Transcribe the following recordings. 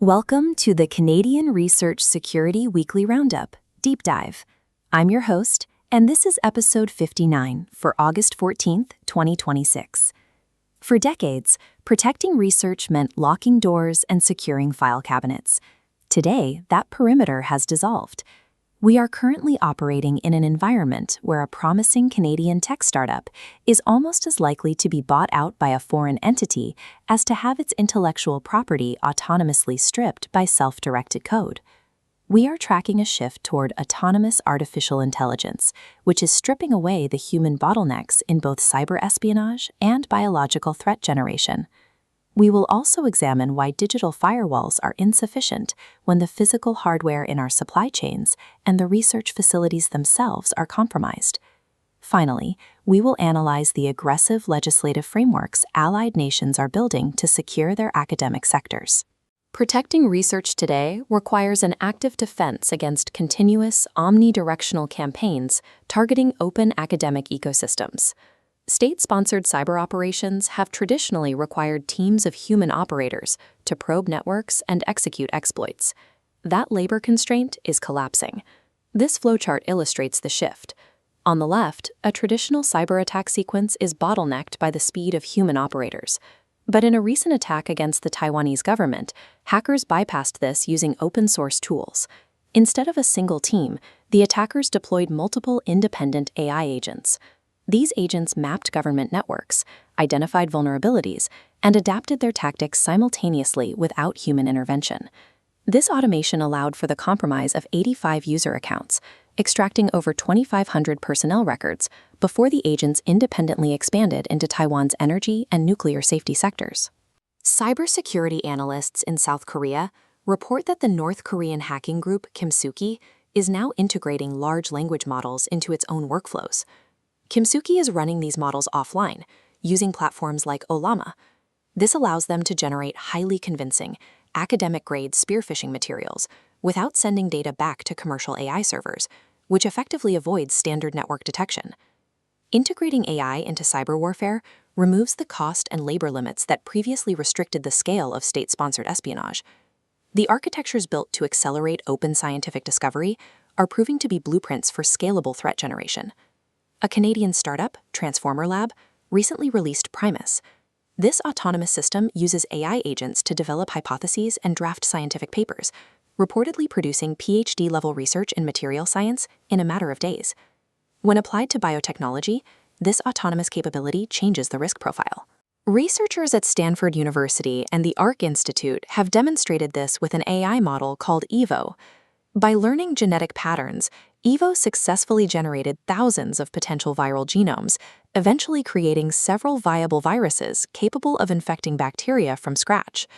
Welcome to the Canadian Research Security Weekly Roundup, Deep Dive. I'm your host, and this is episode 59 for August 14th, 2026. For decades, protecting research meant locking doors and securing file cabinets. Today, that perimeter has dissolved. We are currently operating in an environment where a promising Canadian tech startup is almost as likely to be bought out by a foreign entity as to have its intellectual property autonomously stripped by self-directed code. We are tracking a shift toward autonomous artificial intelligence, which is stripping away the human bottlenecks in both cyber espionage and biological threat generation. We will also examine why digital firewalls are insufficient when the physical hardware in our supply chains and the research facilities themselves are compromised. Finally, we will analyze the aggressive legislative frameworks allied nations are building to secure their academic sectors. Protecting research today requires an active defense against continuous, omnidirectional campaigns targeting open academic ecosystems. State-sponsored cyber operations have traditionally required teams of human operators to probe networks and execute exploits. That labor constraint is collapsing. This flowchart illustrates the shift. On the left, a traditional cyber attack sequence is bottlenecked by the speed of human operators. But in a recent attack against the Taiwanese government, hackers bypassed this using open-source tools. Instead of a single team, the attackers deployed multiple independent AI agents. These agents mapped government networks, identified vulnerabilities, and adapted their tactics simultaneously without human intervention. This automation allowed for the compromise of 85 user accounts, extracting over 2,500 personnel records before the agents independently expanded into Taiwan's energy and nuclear safety sectors. Cybersecurity analysts in South Korea report that the North Korean hacking group Kimsuki is now integrating large language models into its own workflows. Kimsuki is running these models offline, using platforms like Ollama. This allows them to generate highly convincing, academic-grade spearphishing materials without sending data back to commercial AI servers, which effectively avoids standard network detection. Integrating AI into cyber warfare removes the cost and labor limits that previously restricted the scale of state-sponsored espionage. The architectures built to accelerate open scientific discovery are proving to be blueprints for scalable threat generation. A Canadian startup, Transformer Lab, recently released Primus. This autonomous system uses AI agents to develop hypotheses and draft scientific papers, reportedly producing PhD-level research in material science in a matter of days. When applied to biotechnology, this autonomous capability changes the risk profile. Researchers at Stanford University and the ARC Institute have demonstrated this with an AI model called EVO. By learning genetic patterns, EVO successfully generated thousands of potential viral genomes, eventually creating several viable viruses capable of infecting bacteria from scratch.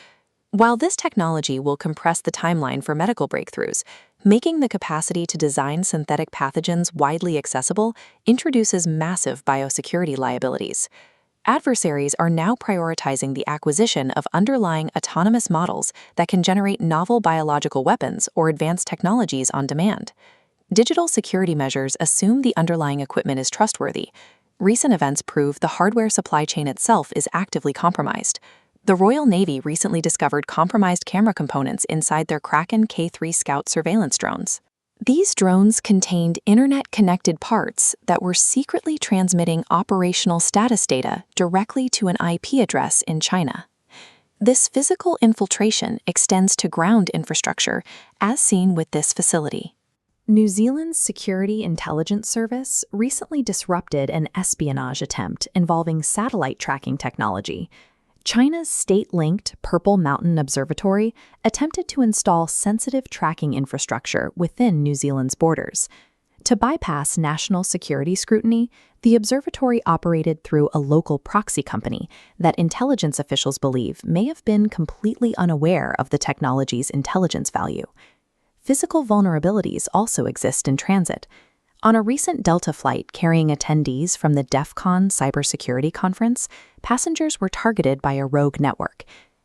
While this technology will compress the timeline for medical breakthroughs, making the capacity to design synthetic pathogens widely accessible introduces massive biosecurity liabilities. Adversaries are now prioritizing the acquisition of underlying autonomous models that can generate novel biological weapons or advanced technologies on demand. Digital security measures assume the underlying equipment is trustworthy. Recent events prove the hardware supply chain itself is actively compromised. The Royal Navy recently discovered compromised camera components inside their Kraken K3 Scout surveillance drones. These drones contained internet-connected parts that were secretly transmitting operational status data directly to an IP address in China. This physical infiltration extends to ground infrastructure, as seen with this facility. New Zealand's Security Intelligence Service recently disrupted an espionage attempt involving satellite tracking technology. China's state-linked Purple Mountain Observatory attempted to install sensitive tracking infrastructure within New Zealand's borders. To bypass national security scrutiny, the observatory operated through a local proxy company that intelligence officials believe may have been completely unaware of the technology's intelligence value. Physical vulnerabilities also exist in transit. On a recent Delta flight carrying attendees from the DEF CON cybersecurity conference, passengers were targeted by a rogue network.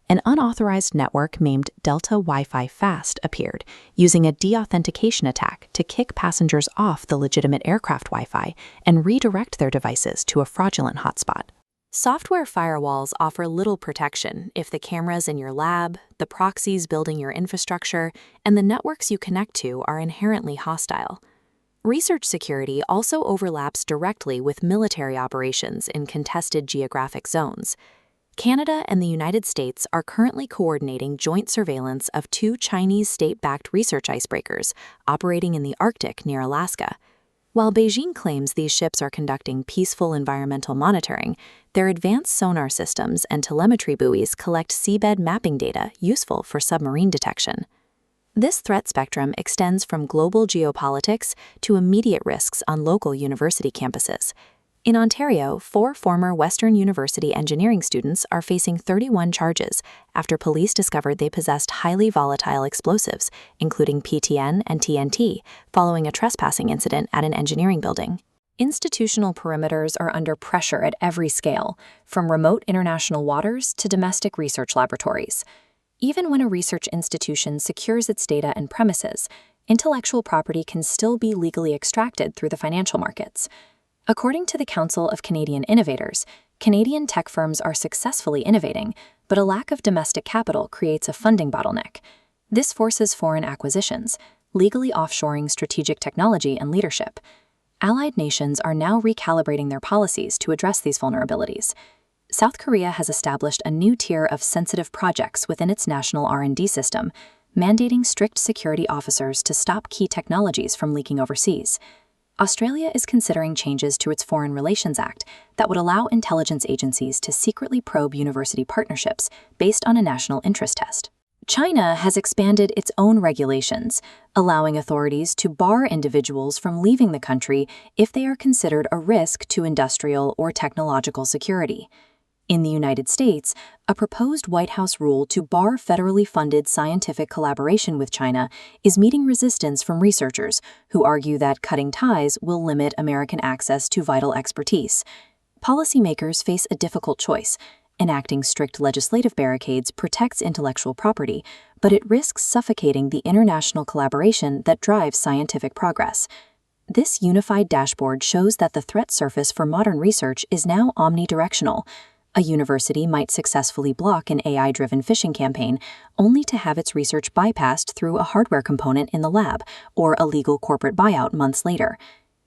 An unauthorized network named Delta Wi-Fi Fast appeared, using a deauthentication attack to kick passengers off the legitimate aircraft Wi-Fi and redirect their devices to a fraudulent hotspot. Software firewalls offer little protection if the cameras in your lab, the proxies building your infrastructure, and the networks you connect to are inherently hostile. Research security also overlaps directly with military operations in contested geographic zones. Canada and the United States are currently coordinating joint surveillance of 2 Chinese state-backed research icebreakers operating in the Arctic near Alaska. While Beijing claims these ships are conducting peaceful environmental monitoring, their advanced sonar systems and telemetry buoys collect seabed mapping data useful for submarine detection. This threat spectrum extends from global geopolitics to immediate risks on local university campuses. In Ontario, 4 former Western University engineering students are facing 31 charges after police discovered they possessed highly volatile explosives, including PTN and TNT, following a trespassing incident at an engineering building. Institutional perimeters are under pressure at every scale, from remote international waters to domestic research laboratories. Even when a research institution secures its data and premises, intellectual property can still be legally extracted through the financial markets. According to the Council of Canadian Innovators, Canadian tech firms are successfully innovating, but a lack of domestic capital creates a funding bottleneck. This forces foreign acquisitions, legally offshoring strategic technology and leadership. Allied nations are now recalibrating their policies to address these vulnerabilities. South Korea has established a new tier of sensitive projects within its national R&D system, mandating strict security officers to stop key technologies from leaking overseas. Australia is considering changes to its Foreign Relations Act that would allow intelligence agencies to secretly probe university partnerships based on a national interest test. China has expanded its own regulations, allowing authorities to bar individuals from leaving the country if they are considered a risk to industrial or technological security. In the United States, a proposed White House rule to bar federally funded scientific collaboration with China is meeting resistance from researchers who argue that cutting ties will limit American access to vital expertise. Policymakers face a difficult choice. Enacting strict legislative barricades protects intellectual property, but it risks suffocating the international collaboration that drives scientific progress. This unified dashboard shows that the threat surface for modern research is now omnidirectional. A university might successfully block an AI-driven phishing campaign, only to have its research bypassed through a hardware component in the lab or a legal corporate buyout months later.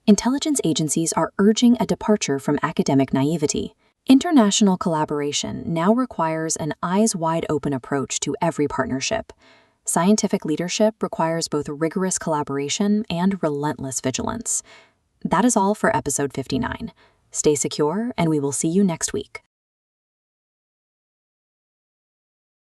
Intelligence agencies are urging a departure from academic naivety. International collaboration now requires an eyes-wide-open approach to every partnership. Scientific leadership requires both rigorous collaboration and relentless vigilance. That is all for episode 59. Stay secure, and we will see you next week.